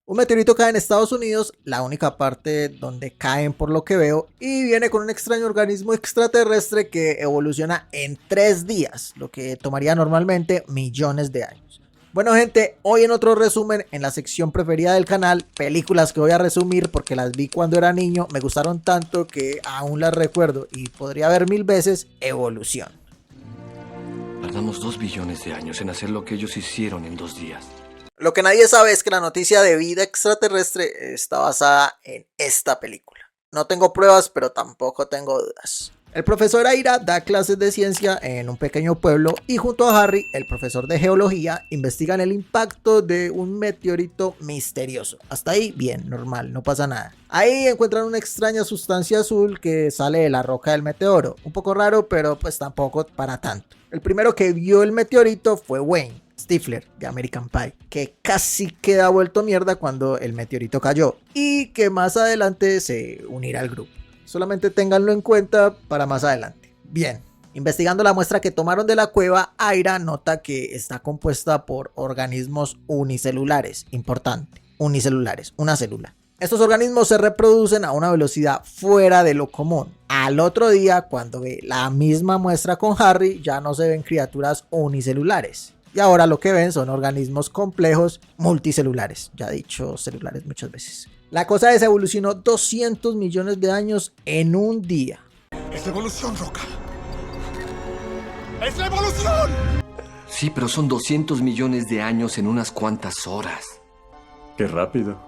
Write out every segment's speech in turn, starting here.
Un meteorito cae en Estados Unidos, la única parte donde caen por lo que veo, y viene con un extraño organismo extraterrestre que evoluciona en 3 días, lo que tomaría normalmente millones de años. Bueno gente, hoy en otro resumen en la sección preferida del canal, películas que voy a resumir porque las vi cuando era niño, me gustaron tanto que aún las recuerdo y podría ver 1000 veces. Evolución. Tardamos 2 billones de años en hacer lo que ellos hicieron en 2 días. Lo que nadie sabe es que la noticia de vida extraterrestre está basada en esta película. No tengo pruebas, pero tampoco tengo dudas. El profesor Aira da clases de ciencia en un pequeño pueblo y junto a Harry, el profesor de geología, investigan el impacto de un meteorito misterioso. Hasta ahí, bien, normal, no pasa nada. Ahí encuentran una extraña sustancia azul que sale de la roca del meteoro. Un poco raro, pero pues tampoco para tanto. El primero que vio el meteorito fue Wayne Stifler de American Pie, que casi queda vuelto mierda cuando el meteorito cayó y que más adelante se unirá al grupo. Solamente ténganlo en cuenta para más adelante. Bien, investigando la muestra que tomaron de la cueva, Aira nota que está compuesta por organismos unicelulares. Importante, unicelulares, una célula. Estos organismos se reproducen a una velocidad fuera de lo común. Al otro día, cuando ve la misma muestra con Harry, ya no se ven criaturas unicelulares. Y ahora lo que ven son organismos complejos multicelulares. Ya he dicho celulares muchas veces. La cosa es, evolucionó 200 millones de años en un día. ¡Es la evolución, Roca! ¡Es la evolución! Sí, pero son 200 millones de años en unas cuantas horas. ¡Qué rápido!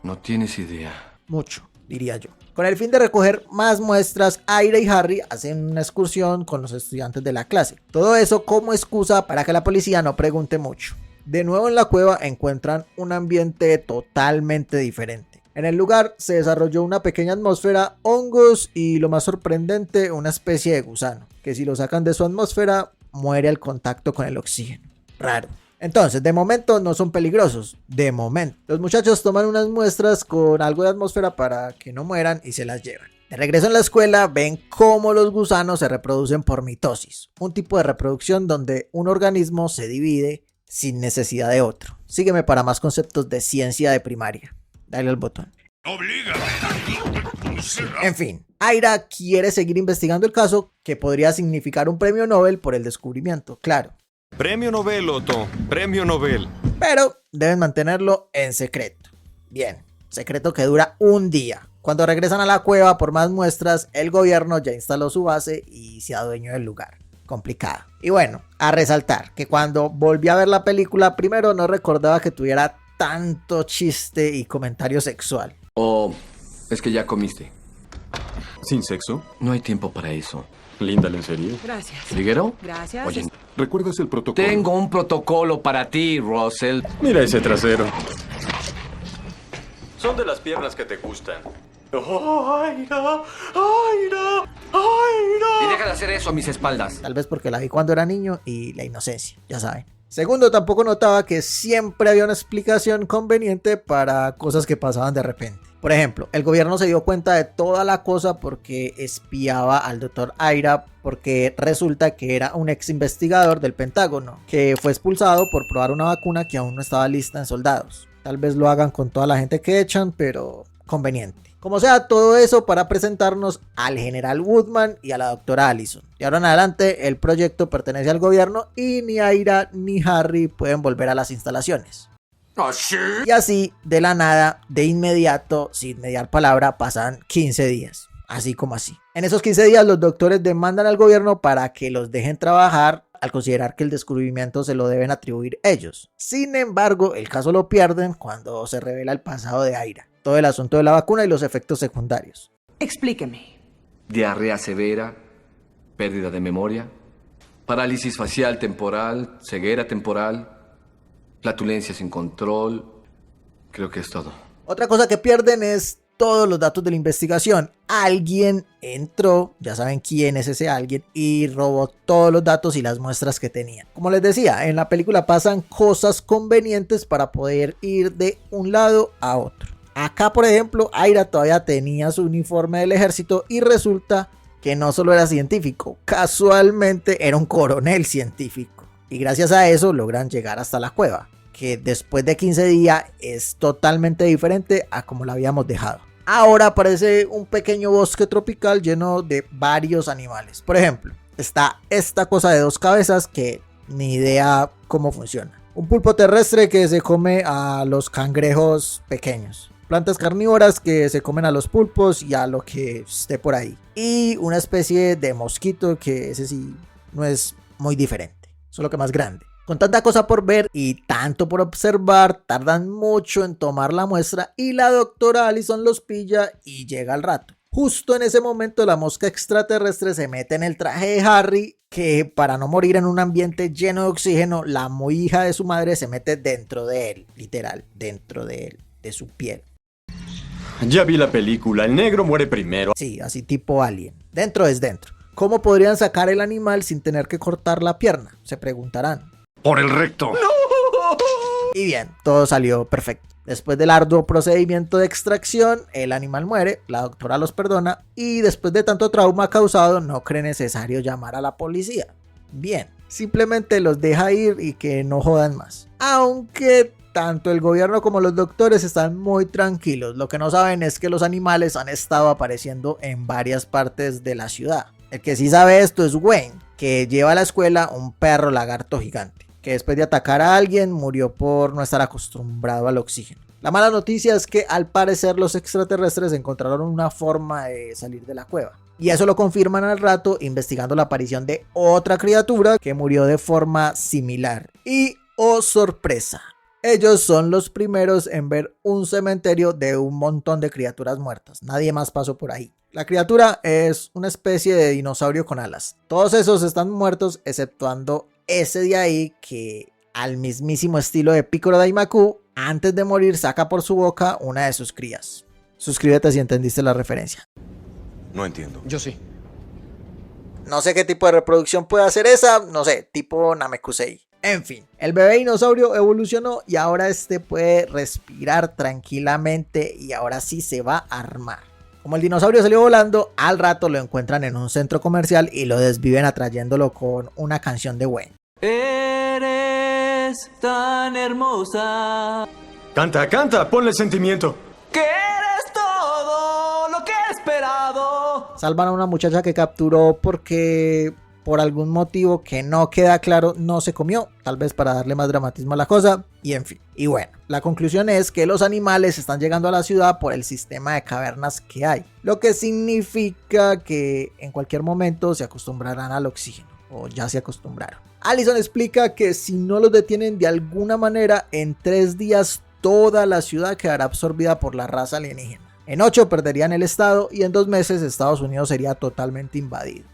No tienes idea. Mucho, diría yo. Con el fin de recoger más muestras, Aira y Harry hacen una excursión con los estudiantes de la clase. Todo eso como excusa para que la policía no pregunte mucho. De nuevo en la cueva encuentran un ambiente totalmente diferente. En el lugar se desarrolló una pequeña atmósfera, hongos y lo más sorprendente, una especie de gusano, que si lo sacan de su atmósfera muere al contacto con el oxígeno. Raro. Entonces, de momento no son peligrosos, de momento. Los muchachos toman unas muestras con algo de atmósfera para que no mueran y se las llevan. De regreso en la escuela ven cómo los gusanos se reproducen por mitosis, un tipo de reproducción donde un organismo se divide sin necesidad de otro. Sígueme para más conceptos de ciencia de primaria. Dale al botón. En fin, Aira quiere seguir investigando el caso, que podría significar un premio Nobel por el descubrimiento, claro. Premio Nobel, Otto. Premio Nobel. Pero deben mantenerlo en secreto. Bien, secreto que dura un día. Cuando regresan a la cueva por más muestras, el gobierno ya instaló su base y se adueñó del lugar. Complicada. Y bueno, a resaltar que cuando volví a ver la película, primero no recordaba que tuviera tanto chiste y comentario sexual. Oh, es que ya comiste. ¿Sin sexo? No hay tiempo para eso. Linda lencería. Gracias. ¿Liguero? Gracias. Oye, ¿Recuerdas el protocolo? tengo un protocolo para ti, Russell. Mira ese trasero. Son de las piernas que te gustan. ¡Aira! ¡Aira! ¡Aira! Y deja de hacer eso a mis espaldas. Tal vez porque la vi cuando era niño y la inocencia, ya saben. Segundo, tampoco notaba que siempre había una explicación conveniente para cosas que pasaban de repente. Por ejemplo, el gobierno se dio cuenta de toda la cosa porque espiaba al doctor Aira, porque resulta que era un ex investigador del Pentágono, que fue expulsado por probar una vacuna que aún no estaba lista en soldados. Tal vez lo hagan con toda la gente que echan, pero conveniente. Como sea, todo eso para presentarnos al general Woodman y a la doctora Allison. Y ahora en adelante el proyecto pertenece al gobierno y ni Aira ni Harry pueden volver a las instalaciones. ¿Ah, sí? Y así, de la nada, de inmediato, sin mediar palabra, pasan 15 días. Así como así. En esos 15 días los doctores demandan al gobierno para que los dejen trabajar al considerar que el descubrimiento se lo deben atribuir ellos. Sin embargo, el caso lo pierden cuando se revela el pasado de Aira. Todo el asunto de la vacuna y los efectos secundarios. Explíqueme. Diarrea severa, pérdida de memoria, parálisis facial temporal, ceguera temporal, flatulencia sin control. Creo que es todo. Otra cosa que pierden es todos los datos de la investigación. Alguien entró, ya saben quién es ese alguien, y robó todos los datos y las muestras que tenían. Como les decía, en la película pasan cosas convenientes para poder ir de un lado a otro. Acá, por ejemplo, Aira todavía tenía su uniforme del ejército y resulta que no solo era científico, casualmente era un coronel científico. Y gracias a eso logran llegar hasta la cueva. que después de 15 días es totalmente diferente a como la habíamos dejado. Ahora aparece un pequeño bosque tropical lleno de varios animales. Por ejemplo, está esta cosa de 2 cabezas que ni idea cómo funciona. Un pulpo terrestre que se come a los cangrejos pequeños. Plantas carnívoras que se comen a los pulpos y a lo que esté por ahí. Y una especie de mosquito que ese sí no es muy diferente, solo que más grande. Con tanta cosa por ver y tanto por observar, tardan mucho en tomar la muestra y la doctora Allison los pilla y llega al rato. Justo en ese momento la mosca extraterrestre se mete en el traje de Harry, que para no morir en un ambiente lleno de oxígeno, la muy hija de su madre se mete dentro de él, literal, dentro de él, de su piel. Ya vi la película, el negro muere primero. Sí, así tipo Alien. Dentro es dentro. ¿Cómo podrían sacar el animal sin tener que cortar la pierna? Se preguntarán. Por el recto. ¡No! Y bien, todo salió perfecto. Después del arduo procedimiento de extracción, el animal muere, la doctora los perdona y después de tanto trauma causado no cree necesario llamar a la policía. Bien, simplemente los deja ir y que no jodan más. Aunque tanto el gobierno como los doctores están muy tranquilos. Lo que no saben es que los animales han estado apareciendo en varias partes de la ciudad. El que sí sabe esto es Wayne, que lleva a la escuela un perro lagarto gigante, que después de atacar a alguien murió por no estar acostumbrado al oxígeno. La mala noticia es que al parecer los extraterrestres encontraron una forma de salir de la cueva. Y eso lo confirman al rato investigando la aparición de otra criatura que murió de forma similar. Y oh sorpresa, ellos son los primeros en ver un cementerio de un montón de criaturas muertas. Nadie más pasó por ahí. La criatura es una especie de dinosaurio con alas. Todos esos están muertos exceptuando ese de ahí que al mismísimo estilo de Piccolo Daimaku, antes de morir saca por su boca una de sus crías. Suscríbete si entendiste la referencia. No entiendo. Yo sí. No sé qué tipo de reproducción puede hacer esa, no sé, tipo Namekusei. En fin, el bebé dinosaurio evolucionó y ahora este puede respirar tranquilamente y ahora sí se va a armar. Como el dinosaurio salió volando, al rato lo encuentran en un centro comercial y lo desviven atrayéndolo con una canción de Wayne. Eres tan hermosa Canta, canta, ponle sentimiento. que eres todo lo que he esperado. Salvan a una muchacha que capturó porque por algún motivo que no queda claro no se comió, tal vez para darle más dramatismo a la cosa, y en fin. Y bueno, la conclusión es que los animales están llegando a la ciudad por el sistema de cavernas que hay, lo que significa que en cualquier momento se acostumbrarán al oxígeno, o ya se acostumbraron. Allison explica que si no los detienen de alguna manera, en 3 días toda la ciudad quedará absorbida por la raza alienígena. En 8 perderían el estado y en 2 meses Estados Unidos sería totalmente invadido.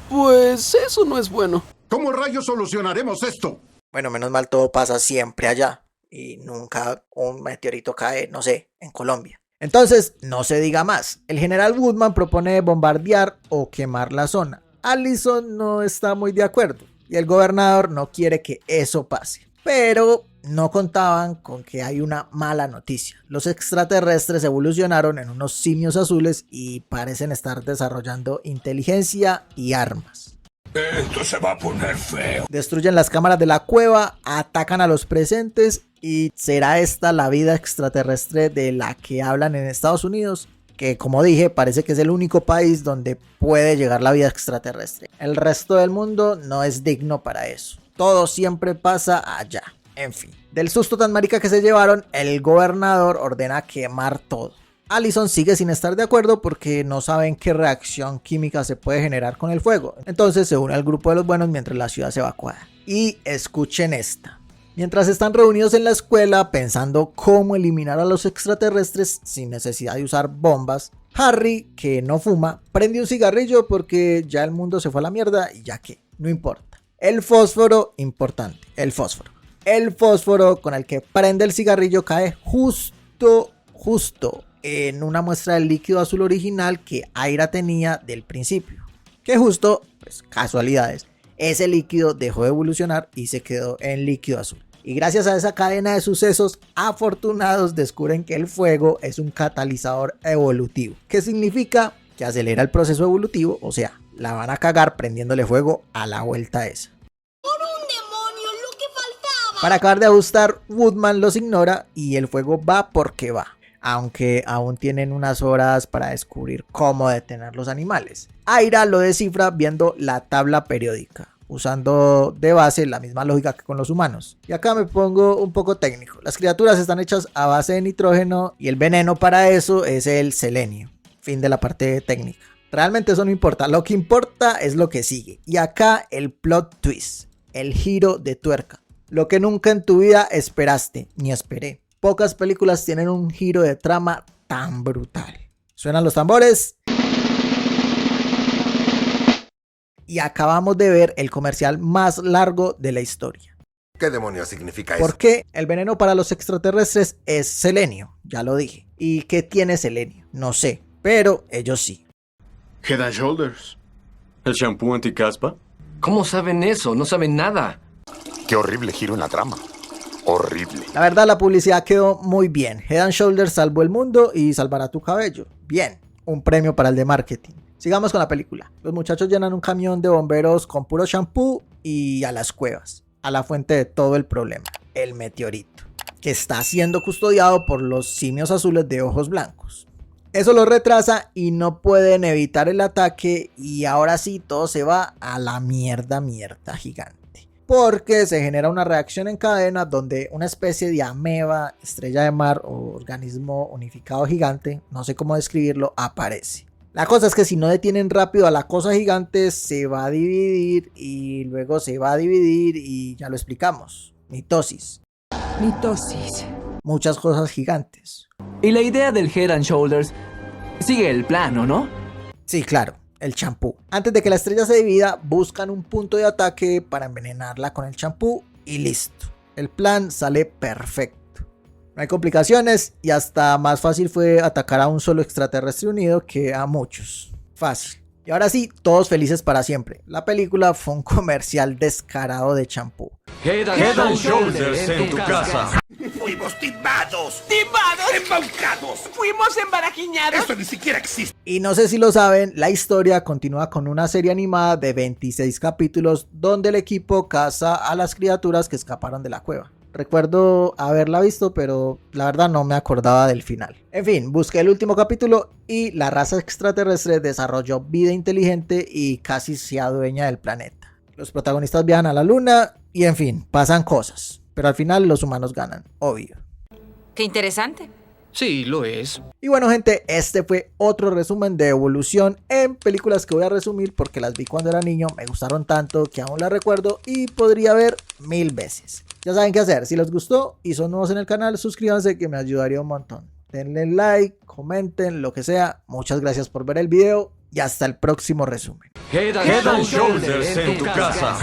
Pues eso no es bueno. ¿Cómo rayos solucionaremos esto? Bueno, menos mal todo pasa siempre allá y nunca un meteorito cae, no sé, en Colombia. Entonces, no se diga más. El general Woodman propone bombardear o quemar la zona. Allison no está muy de acuerdo y el gobernador no quiere que eso pase. Pero no contaban con que hay una mala noticia. Los extraterrestres evolucionaron en unos simios azules y parecen estar desarrollando inteligencia y armas. Esto se va a poner feo. Destruyen las cámaras de la cueva, atacan a los presentes y ¿será esta la vida extraterrestre de la que hablan en Estados Unidos? Que como dije, parece que es el único país donde puede llegar la vida extraterrestre. El resto del mundo no es digno para eso. Todo siempre pasa allá. En fin, del susto tan marica que se llevaron, el gobernador ordena quemar todo. Allison sigue sin estar de acuerdo porque no saben qué reacción química se puede generar con el fuego. Entonces se une al grupo de los buenos mientras la ciudad se evacúa. Y escuchen esta. Mientras están reunidos en la escuela pensando cómo eliminar a los extraterrestres sin necesidad de usar bombas, Harry, que no fuma, prende un cigarrillo porque ya el mundo se fue a la mierda y ya que, no importa. El fósforo, importante, el fósforo. El fósforo con el que prende el cigarrillo cae justo en una muestra del líquido azul original que Aira tenía del principio. Que justo, pues casualidades, ese líquido dejó de evolucionar y se quedó en líquido azul. Y gracias a esa cadena de sucesos afortunados descubren que el fuego es un catalizador evolutivo. ¿Qué significa? Que acelera el proceso evolutivo, o sea, la van a cagar prendiéndole fuego a la vuelta esa. ¡Por un demonio, lo que faltaba! Para acabar de ajustar, Woodman los ignora y el fuego va porque va. Aunque aún tienen unas horas para descubrir cómo detener los animales. Aira lo descifra viendo la tabla periódica, usando de base la misma lógica que con los humanos. Y acá me pongo un poco técnico. Las criaturas están hechas a base de nitrógeno y el veneno para eso es el selenio. Fin de la parte técnica. Realmente eso no importa, lo que importa es lo que sigue. Y acá el plot twist, el giro de tuerca. Lo que nunca en tu vida esperaste, ni esperé. Pocas películas tienen un giro de trama tan brutal. Suenan los tambores. Y acabamos de ver el comercial más largo de la historia. ¿Qué demonios significa eso? Porque el veneno para los extraterrestres es selenio, ya lo dije. ¿Y qué tiene selenio? No sé, pero ellos sí. Head and Shoulders. ¿El shampoo anticaspa? ¿Cómo saben eso? No saben nada. Qué horrible giro en la trama. Horrible. La verdad, la publicidad quedó muy bien. Head and Shoulders salvó el mundo y salvará tu cabello. Bien, un premio para el de marketing. Sigamos con la película. Los muchachos llenan un camión de bomberos con puro shampoo y a las cuevas, a la fuente de todo el problema, el meteorito, que está siendo custodiado por los simios azules de ojos blancos. Eso los retrasa y no pueden evitar el ataque y ahora sí todo se va a la mierda gigante. Porque se genera una reacción en cadena donde una especie de ameba, estrella de mar o organismo unificado gigante, no sé cómo describirlo, aparece. La cosa es que si no detienen rápido a la cosa gigante se va a dividir y luego se va a dividir y ya lo explicamos. Mitosis. Mitosis. Muchas cosas gigantes. Y la idea del Head and Shoulders sigue el plano, ¿no? Sí, claro. El champú. Antes de que la estrella se divida, buscan un punto de ataque para envenenarla con el champú y listo. El plan sale perfecto. No hay complicaciones y hasta más fácil fue atacar a un solo extraterrestre unido que a muchos. Fácil. Y ahora sí, todos felices para siempre. La película fue un comercial descarado de champú. Head and Shoulders en tu casa. Fuimos timados. ¡Timados! ¡Embaucados! ¡Fuimos embarajiñados! Eso ni siquiera existe. Y no sé si lo saben, la historia continúa con una serie animada de 26 capítulos donde el equipo caza a las criaturas que escaparon de la cueva. Recuerdo haberla visto, pero la verdad no me acordaba del final. En fin, busqué el último capítulo y la raza extraterrestre desarrolló vida inteligente y casi se adueña del planeta. Los protagonistas viajan a la luna y en fin, pasan cosas. Pero al final los humanos ganan, obvio. Qué interesante. Sí, lo es. Y bueno, gente, este fue otro resumen de Evolución en películas que voy a resumir porque las vi cuando era niño, me gustaron tanto que aún las recuerdo y podría ver 1000 veces. Ya saben qué hacer, si les gustó y son nuevos en el canal, suscríbanse que me ayudaría un montón. Denle like, comenten, lo que sea. Muchas gracias por ver el video y hasta el próximo resumen. Head and Shoulders en tu casa.